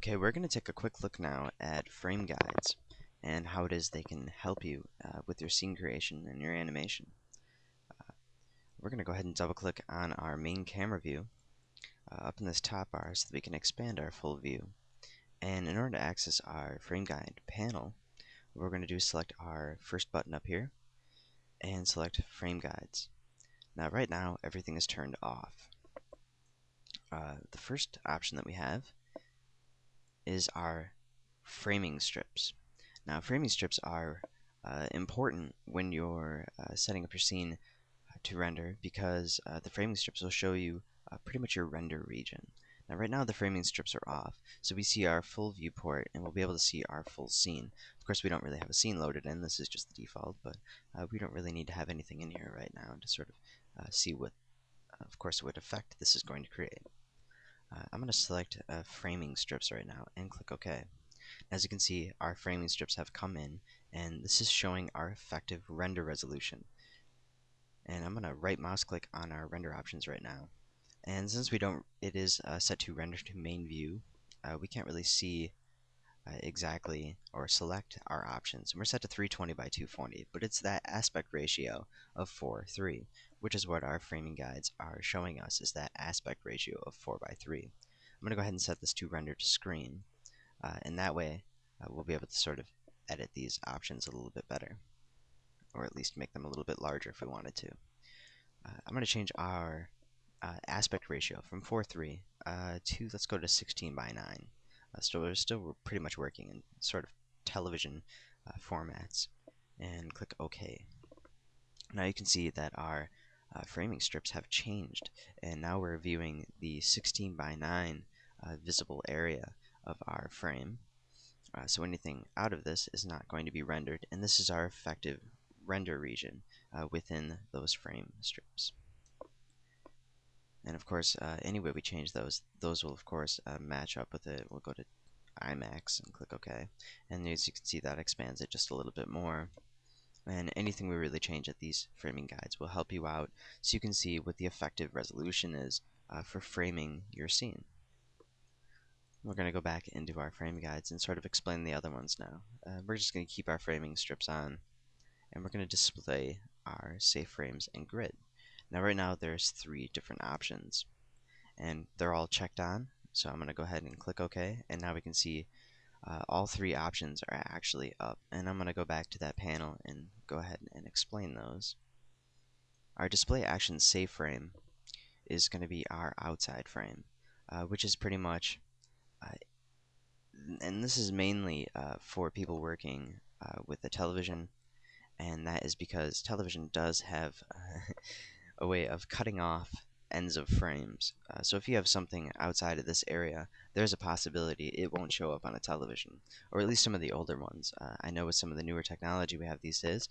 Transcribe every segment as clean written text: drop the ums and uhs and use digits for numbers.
Okay, we're going to take a quick look now at frame guides and how it is they can help you with your scene creation and your animation. We're going to go ahead and double click on our main camera view up in this top bar so that we can expand our full view. And in order to access our frame guide panel, what we're going to do is select our first button up here and select frame guides. Now right now everything is turned off. The first option that we have is our framing strips. Now, framing strips are important when you're setting up your scene to render because the framing strips will show you pretty much your render region. Now, right now the framing strips are off, so we see our full viewport and we'll be able to see our full scene. Of course, we don't really have a scene loaded in. This is just the default, but we don't really need to have anything in here right now to sort of see what, of course, what effect this is going to create. I'm going to select framing strips right now and click OK. As you can see, our framing strips have come in, and this is showing our effective render resolution. And I'm going to right mouse click on our render options right now. And since it is set to render to main view, we can't really see exactly or select our options. And we're set to 320 by 240, but it's that aspect ratio of 4:3, which is what our framing guides are showing us, is that aspect ratio of 4:3. I'm going to go ahead and set this to render to screen, and that way we'll be able to sort of edit these options a little bit better, or at least make them a little bit larger if we wanted to. I'm going to change our aspect ratio from 4:3 to, let's go to 16 by 9. So we're still pretty much working in sort of television formats, and click OK. Now you can see that our framing strips have changed, and now we're viewing the 16 by 9 visible area of our frame. So anything out of this is not going to be rendered, and this is our effective render region within those frame strips. And of course, any way we change those will of course match up with it. We'll go to IMAX and click OK, and as you can see, that expands it just a little bit more. And anything we really change at these framing guides will help you out, so you can see what the effective resolution is for framing your scene. We're going to go back into our frame guides and sort of explain the other ones now. We're just going to keep our framing strips on, and we're going to display our safe frames and grid. Now right now there's 3 different options, and they're all checked on, so I'm going to go ahead and click OK, and now we can see all 3 options are actually up. And I'm going to go back to that panel and go ahead and explain those. Our display action safe frame is going to be our outside frame, which is pretty much and this is mainly for people working with the television, and that is because television does have a way of cutting off ends of frames. So if you have something outside of this area, there's a possibility it won't show up on a television, or at least some of the older ones. I know with some of the newer technology we have these days,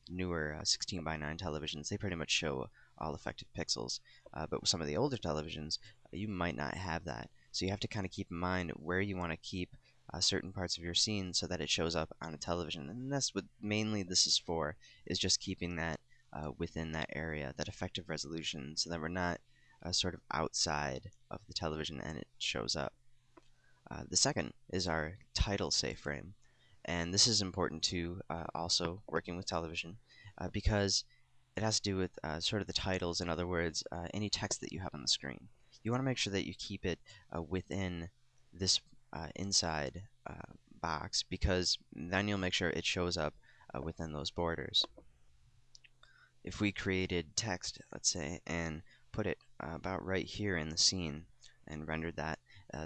newer 16 by 9 televisions, they pretty much show all effective pixels. But with some of the older televisions, you might not have that. So you have to kind of keep in mind where you want to keep certain parts of your scene so that it shows up on a television. And that's what mainly this is for, is just keeping that within that area, that effective resolution, so that we're not sort of outside of the television and it shows up. The second is our title safe frame, and this is important to also working with television because it has to do with sort of the titles. In other words, any text that you have on the screen. You want to make sure that you keep it within this inside box, because then you'll make sure it shows up within those borders. If we created text, let's say, and put it about right here in the scene and rendered that,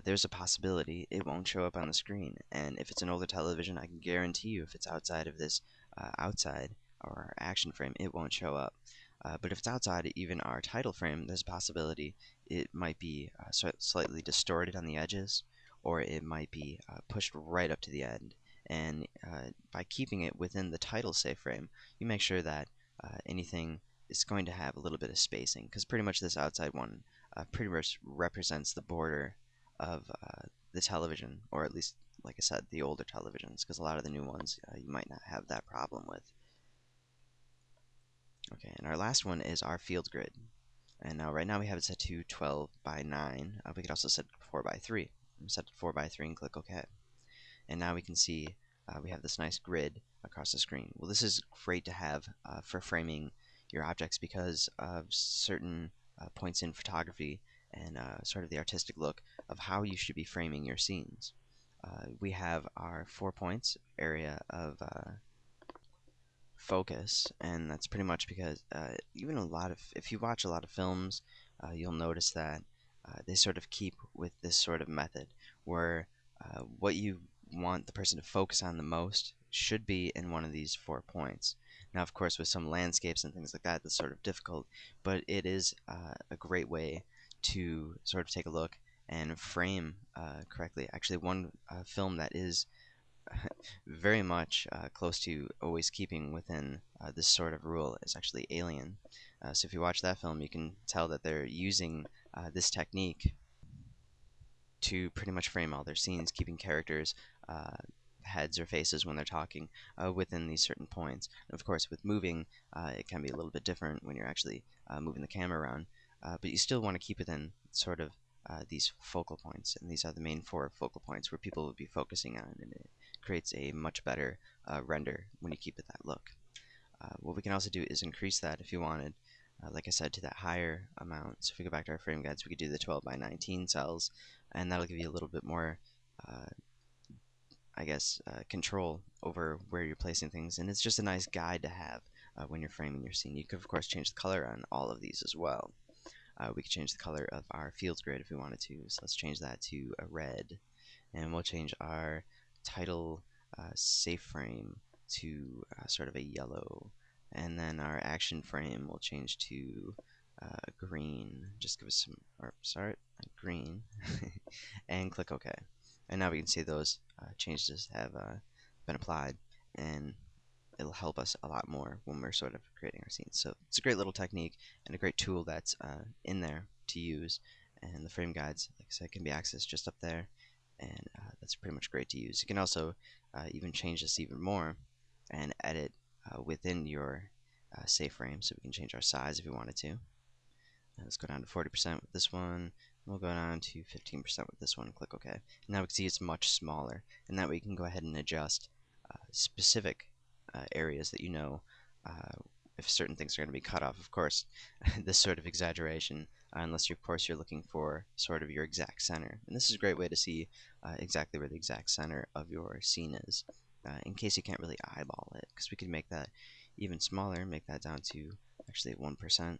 there's a possibility it won't show up on the screen. And if it's an older television, I can guarantee you if it's outside of this outside or action frame, it won't show up. But if it's outside even our title frame, there's a possibility it might be slightly distorted on the edges, or it might be pushed right up to the end. And by keeping it within the title safe frame, you make sure that anything is going to have a little bit of spacing, because pretty much this outside one pretty much represents the border of the television, or at least, like I said, the older televisions, because a lot of the new ones you might not have that problem with. Okay, and our last one is our field grid. And now right now we have it set to 12 by 9. We could also set 4 by 3. set it 4 by 3 and click OK. And now we can see we have this nice grid across the screen. Well, this is great to have for framing your objects because of certain points in photography and sort of the artistic look of how you should be framing your scenes. We have our 4 points area of focus, and that's pretty much because even if you watch a lot of films, you'll notice that they sort of keep with this sort of method where what you want the person to focus on the most should be in one of these 4 points. Now, of course, with some landscapes and things like that, that's sort of difficult, but it is a great way to sort of take a look and frame correctly. Actually, one film that is very much close to always keeping within this sort of rule is actually Alien. So if you watch that film, you can tell that they're using this technique to pretty much frame all their scenes, keeping characters' heads or faces when they're talking within these certain points. And of course, with moving, it can be a little bit different when you're actually moving the camera around, but you still want to keep within sort of these focal points, and these are the main 4 focal points where people will be focusing on, and it creates a much better render when you keep it that look. What we can also do is increase that if you wanted, like I said, to that higher amount. So if we go back to our frame guides, we could do the 12 by 19 cells, and that'll give you a little bit more, I guess, control over where you're placing things. And it's just a nice guide to have when you're framing your scene. You could, of course, change the color on all of these as well. We could change the color of our field grid if we wanted to. So let's change that to a red. And we'll change our title safe frame to sort of a yellow. And then our action frame will change to green. Just give us some, or sorry, green. And click OK. And now we can see those changes have been applied, and it'll help us a lot more when we're sort of creating our scenes. So it's a great little technique and a great tool that's in there to use. And the frame guides, like I said, can be accessed just up there, and that's pretty much great to use. You can also even change this even more and edit within your safe frame. So we can change our size if we wanted to. Let's go down to 40% with this one. We'll go down to 15% with this one. Click OK. Now we can see it's much smaller, and that way you can go ahead and adjust specific areas that you know if certain things are going to be cut off. Of course, this sort of exaggeration, unless of course you're looking for sort of your exact center. And this is a great way to see exactly where the exact center of your scene is, in case you can't really eyeball it, because we could make that even smaller, make that down to actually at 1%.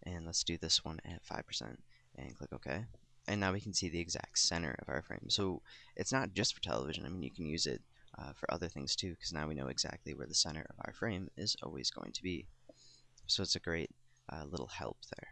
And let's do this one at 5% and click OK. And now we can see the exact center of our frame. So it's not just for television. I mean, you can use it for other things too, because now we know exactly where the center of our frame is always going to be. So it's a great little help there.